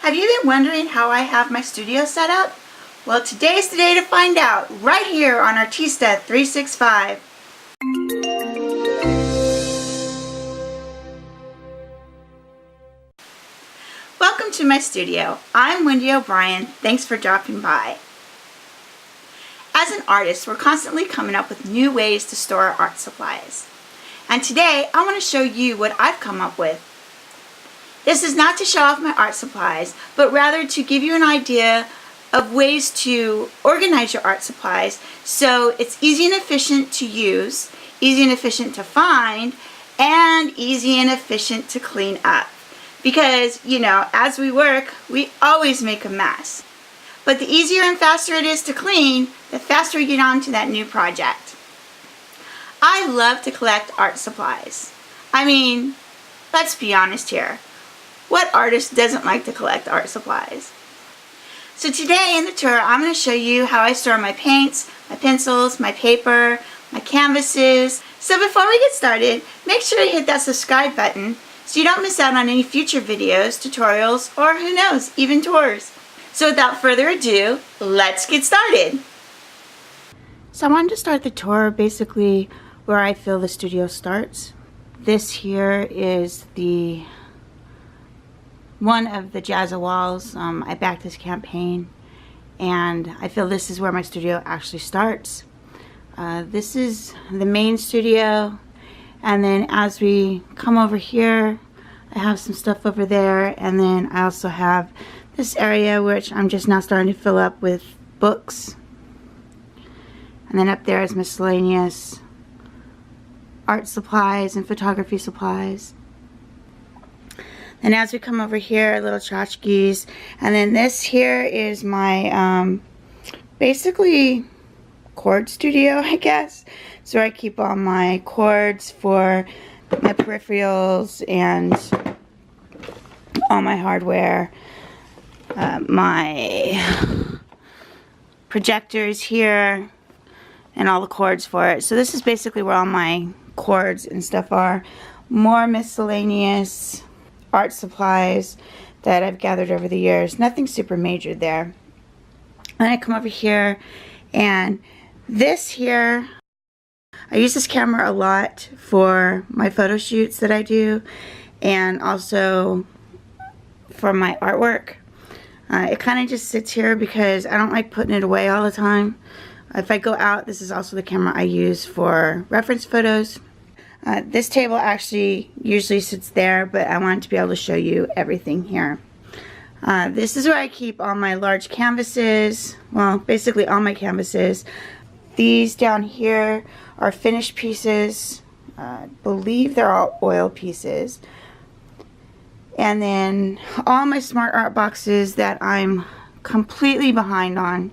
Have you been wondering how I have my studio set up? Well, today's the day to find out, right here on Artista 365. Welcome to my studio. I'm Wendy O'Brien. Thanks for dropping by. As an artist, we're constantly coming up with new ways to store our art supplies. And today, I want to show you what I've come up with. This is not to show off my art supplies, but rather to give you an idea of ways to organize your art supplies so it's easy and efficient to use, easy and efficient to find, and easy and efficient to clean up. Because, you know, as we work, we always make a mess. But the easier and faster it is to clean, the faster we get on to that new project. I love to collect art supplies. I mean, let's be honest here. What artist doesn't like to collect art supplies? So today in the tour, I'm going to show you how I store my paints, my pencils, my paper, my canvases. So before we get started, make sure to hit that subscribe button so you don't miss out on any future videos, tutorials, or who knows, even tours. So without further ado, let's get started. So I wanted to start the tour basically where I feel the studio starts. This here is one of the Jazza walls. I backed this campaign and I feel this is where my studio actually starts. This is the main studio, and then as we come over here I have some stuff over there, and then I also have this area which I'm just now starting to fill up with books, and then up there is miscellaneous art supplies and photography supplies. And as we come over here, little tchotchkes, and then this here is my basically cord studio, I guess. So I keep all my cords for my peripherals and all my hardware, my projectors here, and all the cords for it. So this is basically where all my cords and stuff are. More miscellaneous art supplies that I've gathered over the years. Nothing super major there. And I come over here, and this here, I use this camera a lot for my photo shoots that I do, and also for my artwork. It kind of just sits here because I don't like putting it away all the time. If I go out, this is also the camera I use for reference photos. This table actually usually sits there, but I wanted to be able to show you everything here. This is where I keep all my large canvases, well, basically all my canvases. These down here are finished pieces. I believe they're all oil pieces. And then all my smart art boxes that I'm completely behind on.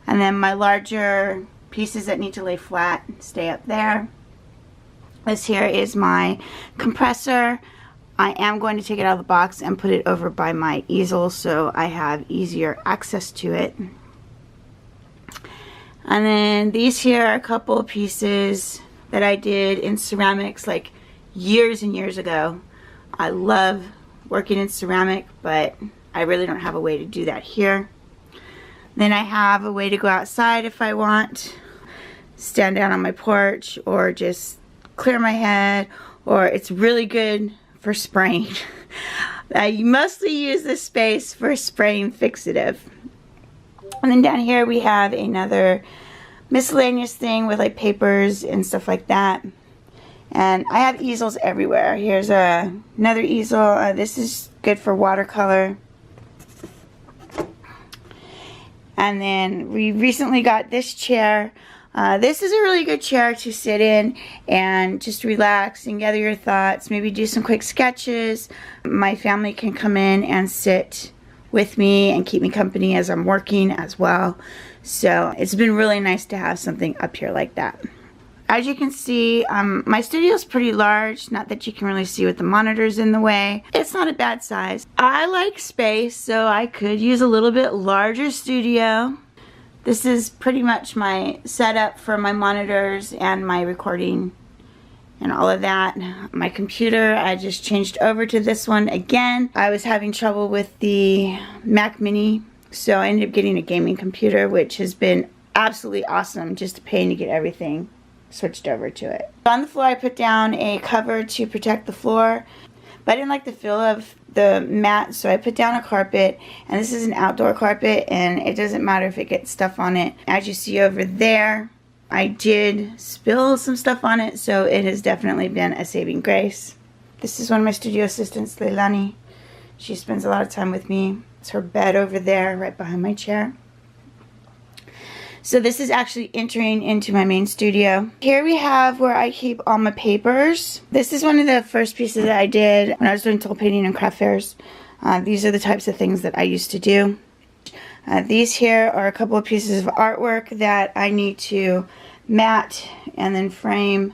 And then my larger pieces that need to lay flat stay up there. This here is my compressor. I am going to take it out of the box and put it over by my easel so I have easier access to it. And then these here are a couple of pieces that I did in ceramics like years and years ago. I love working in ceramic, but I really don't have a way to do that here. Then I have a way to go outside if I want, stand down on my porch, or just clear my head, or it's really good for spraying. I mostly use this space for spraying fixative. And then down here we have another miscellaneous thing with like papers and stuff like that. And I have easels everywhere. Here's another easel. This is good for watercolor. And then we recently got this chair. This is a really good chair to sit in and just relax and gather your thoughts, maybe do some quick sketches. My family can come in and sit with me and keep me company as I'm working as well. So it's been really nice to have something up here like that. As you can see, my studio is pretty large. Not that you can really see with the monitors in the way. It's not a bad size. I like space, so I could use a little bit larger studio. This is pretty much my setup for my monitors and my recording and all of that. My computer, I just changed over to this one again. I was having trouble with the Mac Mini, so I ended up getting a gaming computer, which has been absolutely awesome. Just a pain to get everything switched over to it. On the floor, I put down a cover to protect the floor, but I didn't like the feel of the mat, so I put down a carpet, and this is an outdoor carpet, and it doesn't matter if it gets stuff on it. As you see over there, I did spill some stuff on it, so it has definitely been a saving grace. This is one of my studio assistants, Leilani. She spends a lot of time with me. It's her bed over there, right behind my chair. So this is actually entering into my main studio. Here we have where I keep all my papers. This is one of the first pieces that I did when I was doing toll painting and craft fairs. These are the types of things that I used to do. These here are a couple of pieces of artwork that I need to mat and then frame.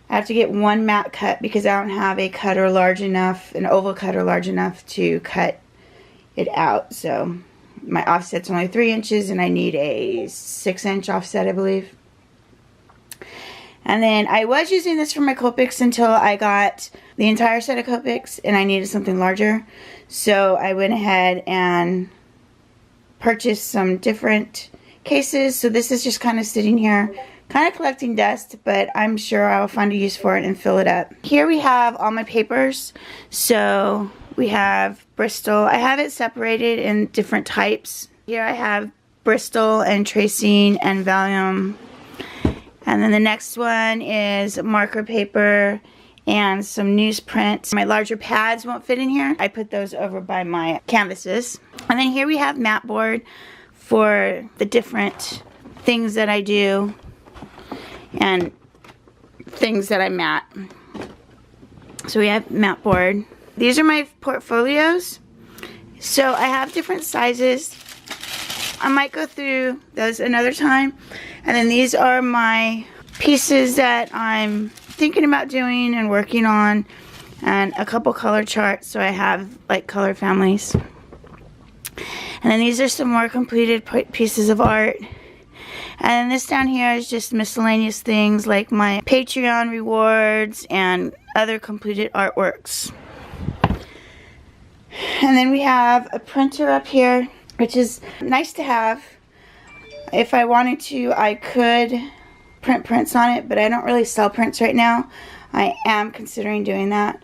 I have to get one mat cut because I don't have a cutter large enough, an oval cutter large enough to cut it out. So my offset's only 3 inches and I need a 6-inch offset, I believe. And then I was using this for my Copics until I got the entire set of Copics and I needed something larger. So I went ahead and purchased some different cases. So this is just kind of sitting here, kind of collecting dust, but I'm sure I will find a use for it and fill it up. Here we have all my papers. So we have Bristol. I have it separated in different types. Here I have Bristol and tracing and vellum. And then the next one is marker paper and some newsprint. My larger pads won't fit in here. I put those over by my canvases. And then here we have mat board for the different things that I do and things that I mat. So we have mat board. These are my portfolios. So I have different sizes. I might go through those another time. And then these are my pieces that I'm thinking about doing and working on, and a couple color charts, so I have like color families. And then these are some more completed pieces of art. And then this down here is just miscellaneous things like my Patreon rewards and other completed artworks. And then we have a printer up here, which is nice to have. If I wanted to, I could print prints on it, but I don't really sell prints right now. I am considering doing that.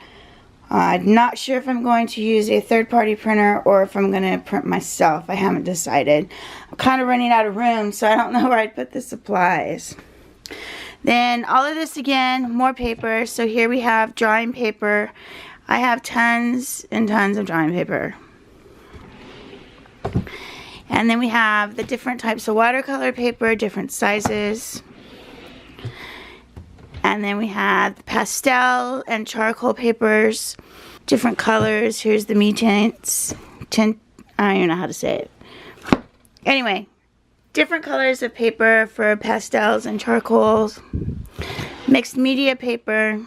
I'm not sure if I'm going to use a third-party printer or if I'm going to print myself. I haven't decided. I'm kind of running out of room, so I don't know where I'd put the supplies. Then all of this again, more paper. So here we have drawing paper. I have tons and tons of drawing paper. And then we have the different types of watercolor paper, different sizes. And then we have the pastel and charcoal papers, different colors. Here's the me tints. I don't even know how to say it. Anyway, different colors of paper for pastels and charcoals. Mixed media paper.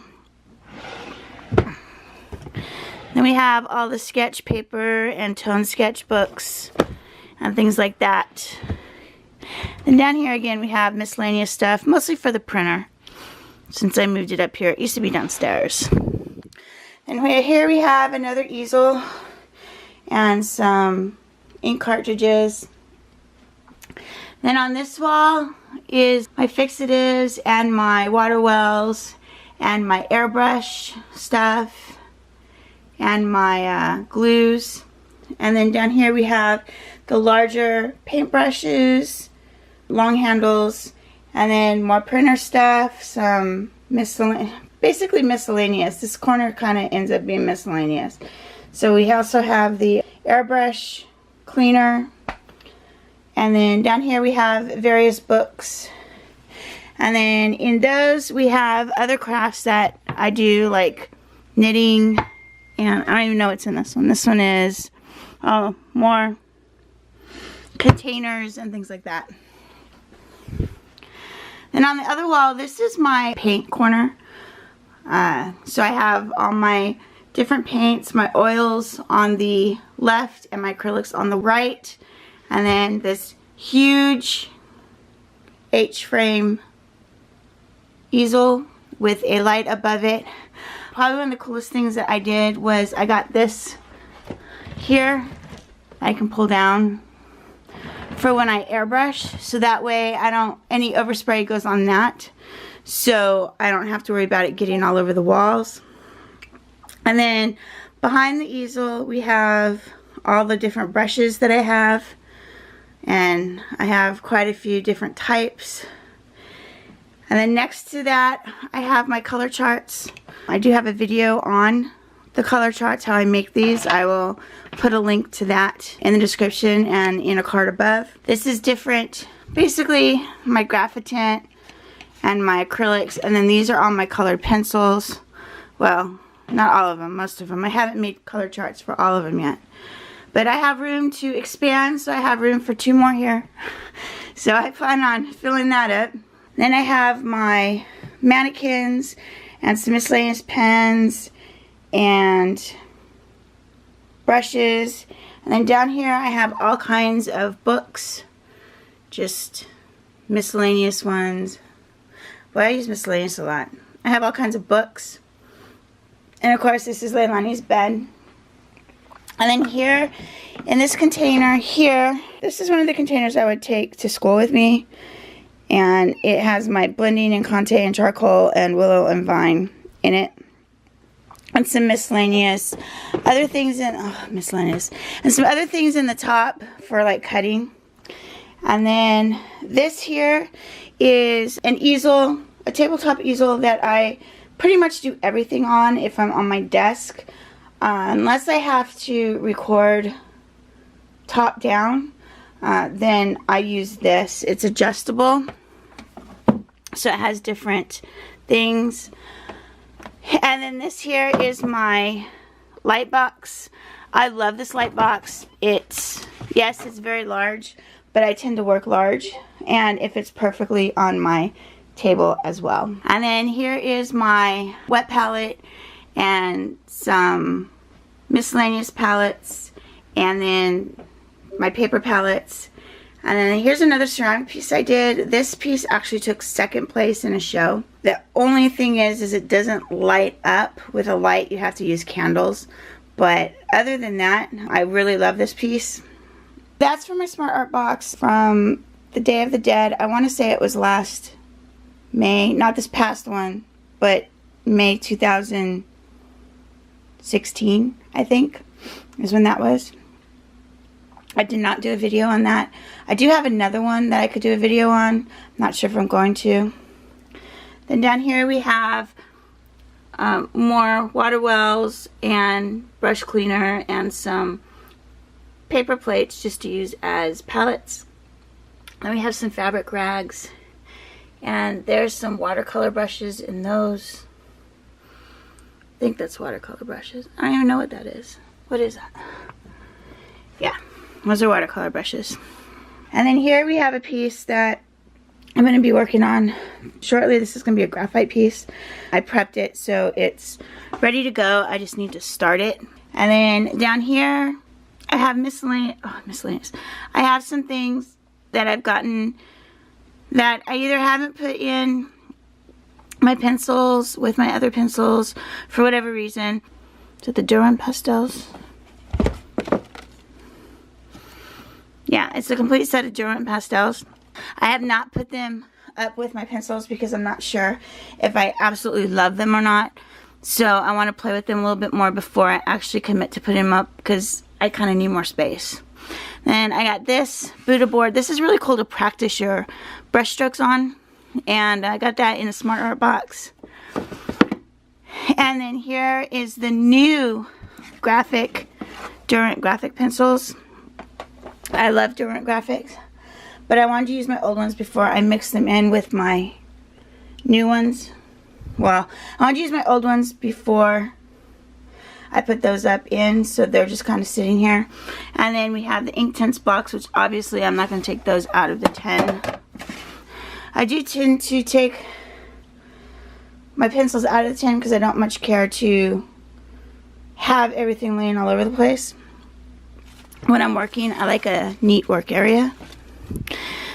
Then we have all the sketch paper and tone sketchbooks and things like that. And down here again we have miscellaneous stuff, mostly for the printer, since I moved it up here. It used to be downstairs. And here we have another easel and some ink cartridges. Then on this wall is my fixatives and my water wells and my airbrush stuff and my glues. And then down here we have the larger paintbrushes, long handles, and then more printer stuff, some basically miscellaneous. This corner kind of ends up being miscellaneous. So we also have the airbrush cleaner, and then down here we have various books. And then in those we have other crafts that I do, like knitting, and I don't even know what's in this one. This one is more containers and things like that. And on the other wall, this is my paint corner. So I have all my different paints, my oils on the left and my acrylics on the right. And then this huge H-frame easel with a light above it. Probably one of the coolest things that I did was I got this here. I can pull down for when I airbrush, so that way any overspray goes on that, so I don't have to worry about it getting all over the walls. And then behind the easel we have all the different brushes that I have, and I have quite a few different types. And then next to that I have my color charts. I do have a video on the color charts, how I make these. I will put a link to that in the description and in a card above. This is different, basically my Graphite and my acrylics, and then these are all my colored pencils. Well, not all of them, most of them. I haven't made color charts for all of them yet, but I have room to expand, so I have room for 2 more here. So I plan on filling that up. Then I have my mannequins and some miscellaneous pens and brushes. And then down here I have all kinds of books, just miscellaneous ones. Well, I use miscellaneous a lot. I have all kinds of books. And of course this is Leilani's bed. And then here in this container here, this is one of the containers I would take to school with me. And it has my blending and Conte and charcoal and willow and vine in it. And some miscellaneous other things in, miscellaneous. And some other things in the top for like cutting. And then this here is an easel, a tabletop easel that I pretty much do everything on if I'm on my desk. Unless I have to record top down, then I use this. It's adjustable, so it has different things. And then this here is my light box. I love this light box. Yes, it's very large, but I tend to work large, and if it's perfectly on my table as well. And then here is my wet palette and some miscellaneous palettes, and then my paper palettes. And then here's another ceramic piece I did. This piece actually took 2nd place in a show. The only thing is it doesn't light up with a light. You have to use candles. But other than that, I really love this piece. That's from my Smart Art box from the Day of the Dead. I want to say it was last May, not this past one, but May 2016, I think, is when that was. I did not do a video on that. I do have another one that I could do a video on. I'm not sure if I'm going to. Then down here we have more water wells and brush cleaner and some paper plates just to use as palettes. Then we have some fabric rags, and there's some watercolor brushes in those. I think that's watercolor brushes. I don't even know what that is. What is that? Yeah, those are watercolor brushes. And then here we have a piece that I'm going to be working on shortly. This is going to be a graphite piece. I prepped it so it's ready to go. I just need to start it. And then down here I have miscellaneous. I have some things that I've gotten that I either haven't put in my pencils with my other pencils for whatever reason. Is it the Duran pastels? Yeah, it's a complete set of Duran pastels. I have not put them up with my pencils because I'm not sure if I absolutely love them or not. So I want to play with them a little bit more before I actually commit to putting them up, because I kind of need more space. Then I got this Buddha board. This is really cool to practice your brush strokes on. And I got that in a Smart Art box. And then here is the new Durant graphic pencils. I love Durant graphics, but I wanted to use my old ones before I mix them in with my new ones. Well, I wanted to use my old ones before I put those up in, so they're just kind of sitting here. And then we have the Inktense box, which obviously I'm not going to take those out of the 10. I do tend to take my pencils out of the 10 because I don't much care to have everything laying all over the place. When I'm working, I like a neat work area.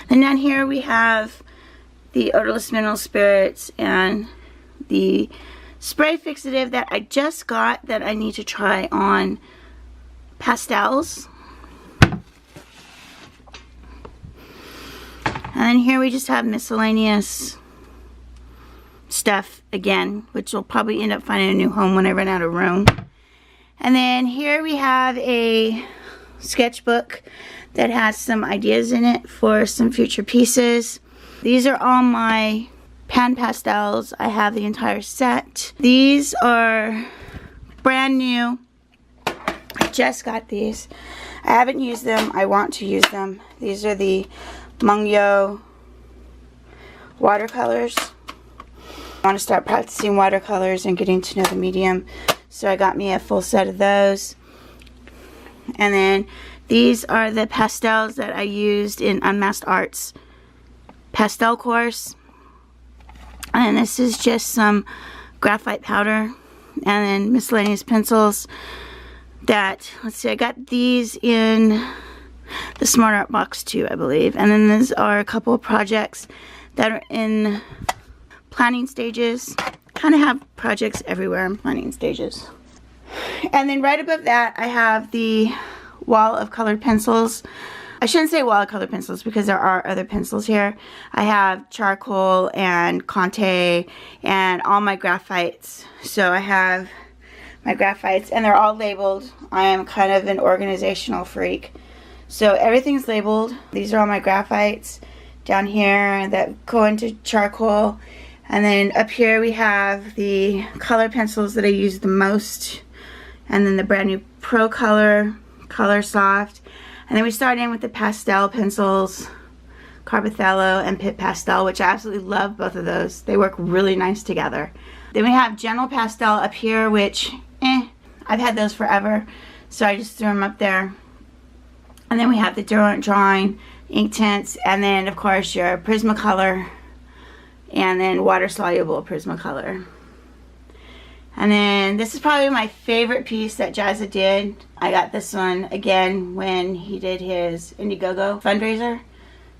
And down here we have the odorless mineral spirits and the spray fixative that I just got that I need to try on pastels. And then here we just have miscellaneous stuff again, which will probably end up finding a new home when I run out of room. And then here we have a sketchbook that has some ideas in it for some future pieces. These are all my pan pastels. I have the entire set. These are brand new. I just got these. I haven't used them. I want to use them. These are the Mungyo watercolors. I want to start practicing watercolors and getting to know the medium, so I got me a full set of those. And then these are the pastels that I used in Unmasked Art's pastel course. And this is just some graphite powder and then miscellaneous pencils that, let's see, I got these in the Smart Art box too, I believe. And then these are a couple of projects that are in planning stages. Kind of have projects everywhere in planning stages. And then right above that, I have the wall of colored pencils. I shouldn't say wall of colored pencils because there are other pencils here. I have charcoal and Conte and all my graphites. So I have my graphites and they're all labeled. I am kind of an organizational freak. So everything's labeled. These are all my graphites down here that go into charcoal. And then up here we have the color pencils that I use the most. And then the brand new Pro Color Soft. And then we start in with the pastel pencils, Carbothello and Pit Pastel, which I absolutely love both of those. They work really nice together. Then we have Gentle Pastel up here, which, I've had those forever. So I just threw them up there. And then we have the Derwent Drawing ink tints, and then of course your Prismacolor, and then water soluble Prismacolor. And then this is probably my favorite piece that Jazza did. I got this one again when he did his Indiegogo fundraiser.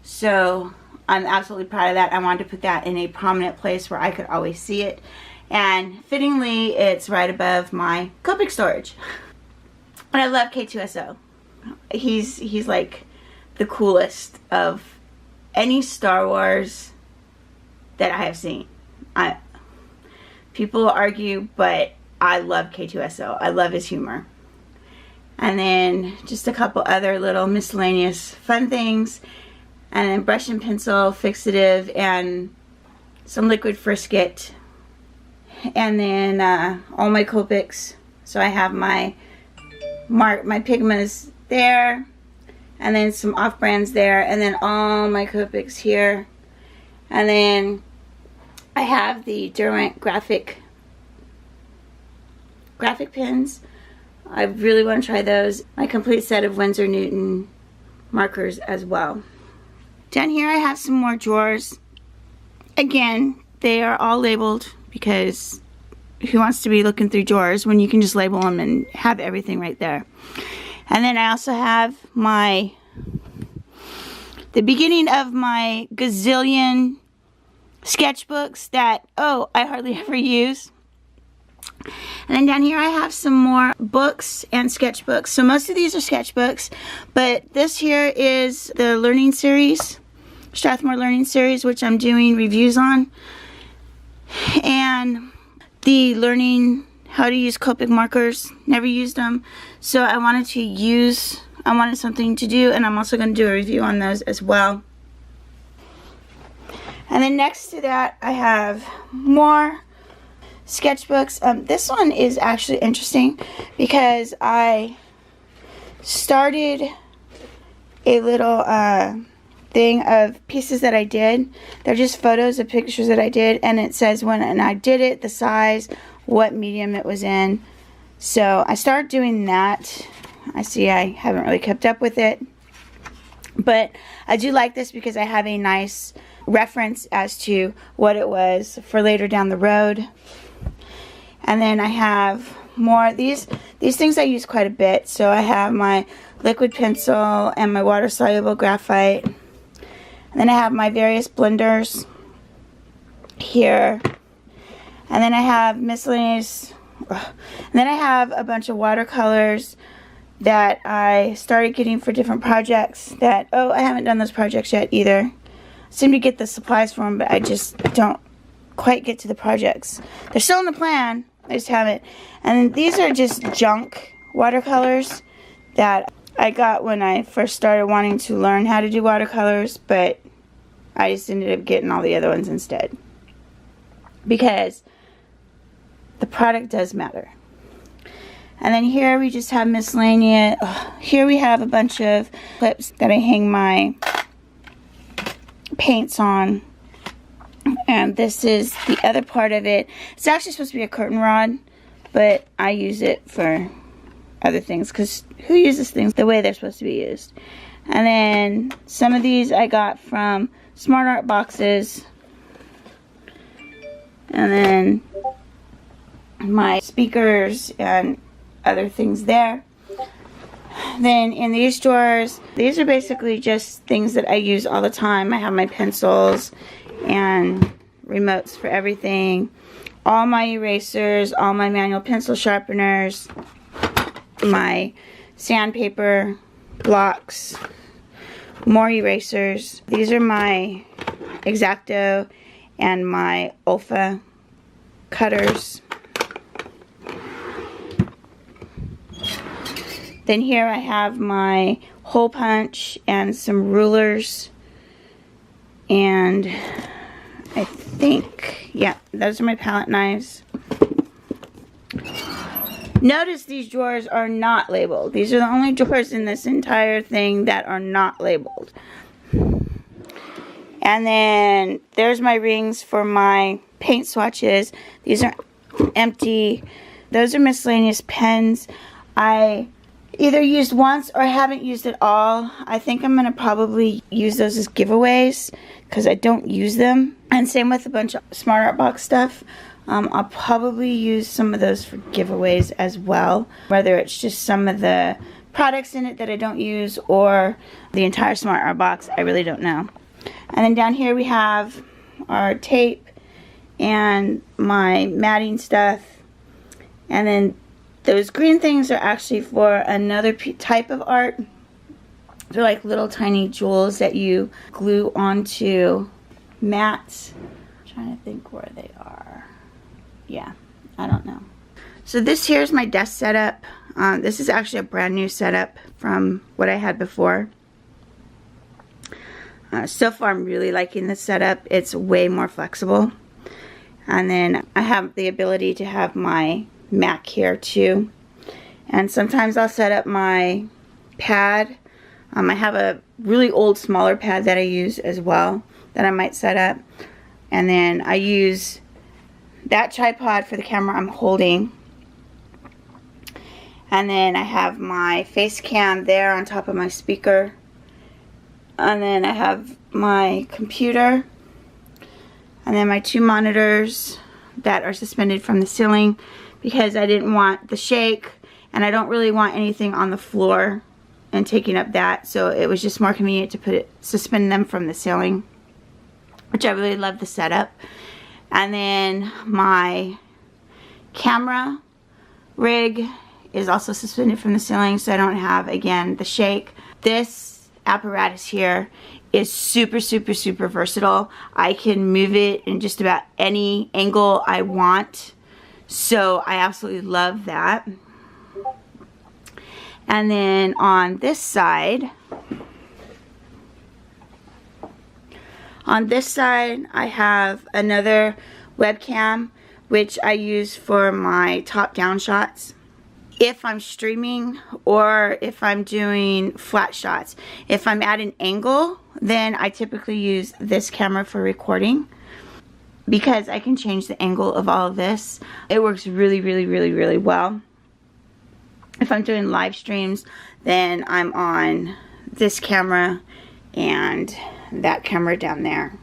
So I'm absolutely proud of that. I wanted to put that in a prominent place where I could always see it. And fittingly, it's right above my Copic storage. And I love K2SO. He's like the coolest of any Star Wars that I have seen. People argue, but I love K2SO. I love his humor. And then just a couple other little miscellaneous fun things. And then brush and pencil, fixative, and some liquid frisket. And then all my Copics. So I have my Pigmas there. And then some off-brands there. And then all my Copics here. And then I have the Derwent graphic pens. I really want to try those. My complete set of Winsor Newton markers as well. Down here I have some more drawers. Again, they are all labeled because who wants to be looking through drawers when you can just label them and have everything right there. And then I also have the beginning of my gazillion sketchbooks that, I hardly ever use. And then down here I have some more books and sketchbooks. So most of these are sketchbooks, but this here is the Learning Series, Strathmore Learning Series, which I'm doing reviews on. And the Learning How to Use Copic Markers, never used them. So I wanted something to do, and I'm also going to do a review on those as well. And then next to that, I have more sketchbooks. This one is actually interesting because I started a little thing of pieces that I did. They're just photos of pictures that I did, and it says when I did it, the size, what medium it was in. So I started doing that. I see I haven't really kept up with it, but I do like this because I have a nice reference as to what it was for later down the road. And then I have more. These things I use quite a bit. So I have my liquid pencil and my water soluble graphite. And then I have my various blenders here. And then I have miscellaneous, and then I have a bunch of watercolors that I started getting for different projects that, oh, I haven't done those projects yet either. I seem to get the supplies for them, but I just don't quite get to the projects. They're still in the plan, I just haven't. And these are just junk watercolors that I got when I first started wanting to learn how to do watercolors, but I just ended up getting all the other ones instead. Because the product does matter. And then here we just have miscellaneous. Here we have a bunch of clips that I hang my paints on. And this is the other part of it. It's actually supposed to be a curtain rod, but I use it for other things because who uses things the way they're supposed to be used? And then some of these I got from Smart Art boxes. And then my speakers and other things there. Then in these drawers, these are basically just things that I use all the time. I have my pencils and remotes for everything, all my erasers, all my manual pencil sharpeners, my sandpaper blocks, more erasers. These are my X-Acto and my Olfa cutters. Then here I have my hole punch and some rulers, and I think, yeah, those are my palette knives. Notice these drawers are not labeled. These are the only drawers in this entire thing that are not labeled. And then there's my rings for my paint swatches. These are empty. Those are miscellaneous pens. I either used once or I haven't used at all. I think I'm going to probably use those as giveaways because I don't use them. And same with a bunch of Smart Art box stuff. I'll probably use some of those for giveaways as well. Whether it's just some of the products in it that I don't use or the entire Smart Art box, I really don't know. And then down here we have our tape and my matting stuff. And then those green things are actually for another type of art. They're like little tiny jewels that you glue onto mats. I'm trying to think where they are. Yeah, I don't know. So this here is my desk setup. This is actually a brand new setup from what I had before. So far I'm really liking this setup. It's way more flexible. And then I have the ability to have my Mac here too. And sometimes I'll set up my pad. I have a really old smaller pad that I use as well that I might set up. And then I use that tripod for the camera I'm holding. And then I have my face cam there on top of my speaker. And then I have my computer. And then my two monitors that are suspended from the ceiling because I didn't want the shake and I don't really want anything on the floor and taking up that, so it was just more convenient to suspend them from the ceiling, which I really love the setup. And then my camera rig is also suspended from the ceiling, so I don't have, again, the shake. This apparatus here is super, super, super versatile. I can move it in just about any angle I want, so I absolutely love that. And then on this side, I have another webcam, which I use for my top-down shots. If I'm streaming or if I'm doing flat shots. If I'm at an angle, then I typically use this camera for recording because I can change the angle of all of this. It works really, really, really, really well. If I'm doing live streams, then I'm on this camera and that camera down there.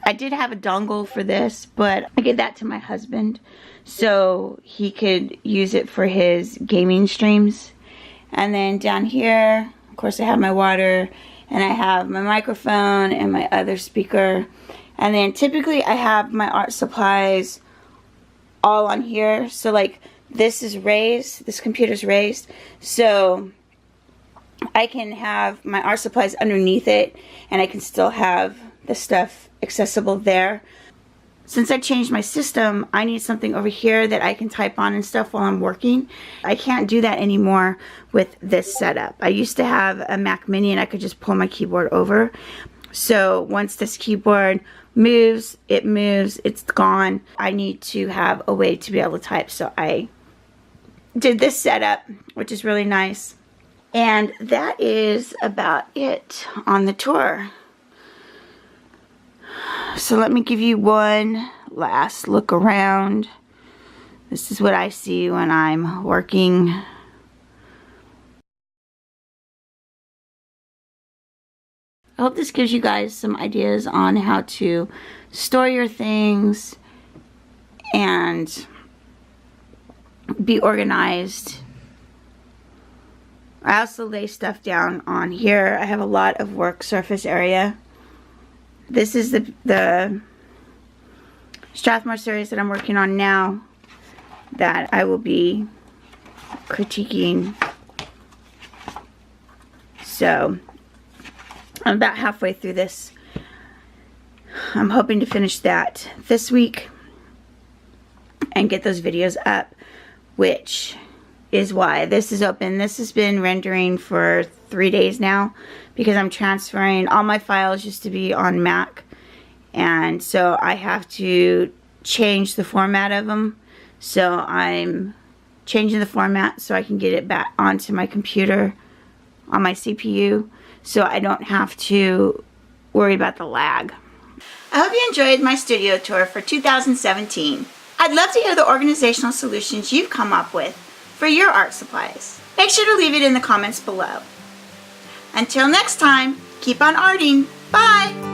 I did have a dongle for this, but I gave that to my husband so he could use it for his gaming streams. And then down here, of course, I have my water and I have my microphone and my other speaker. And then typically I have my art supplies all on here. So like this is raised, this computer's raised, so I can have my art supplies underneath it and I can still have the stuff accessible there. Since I changed my system, I need something over here that I can type on and stuff while I'm working. I can't do that anymore with this setup. I used to have a Mac Mini and I could just pull my keyboard over. So once this keyboard moves, it's gone. I need to have a way to be able to type. So I did this setup, which is really nice. And that is about it on the tour. So let me give you one last look around. This is what I see when I'm working. I hope this gives you guys some ideas on how to store your things and be organized. I also lay stuff down on here. I have a lot of work surface area. This is the Strathmore series that I'm working on now that I will be critiquing. So I'm about halfway through this. I'm hoping to finish that this week and get those videos up, which is why this is open. This has been rendering for 3 days now because I'm transferring. All my files used to be on Mac, and so I have to change the format of them. So I'm changing the format so I can get it back onto my computer on my CPU so I don't have to worry about the lag. I hope you enjoyed my studio tour for 2017. I'd love to hear the organizational solutions you've come up with for your art supplies. Make sure to leave it in the comments below. Until next time, keep on arting. Bye!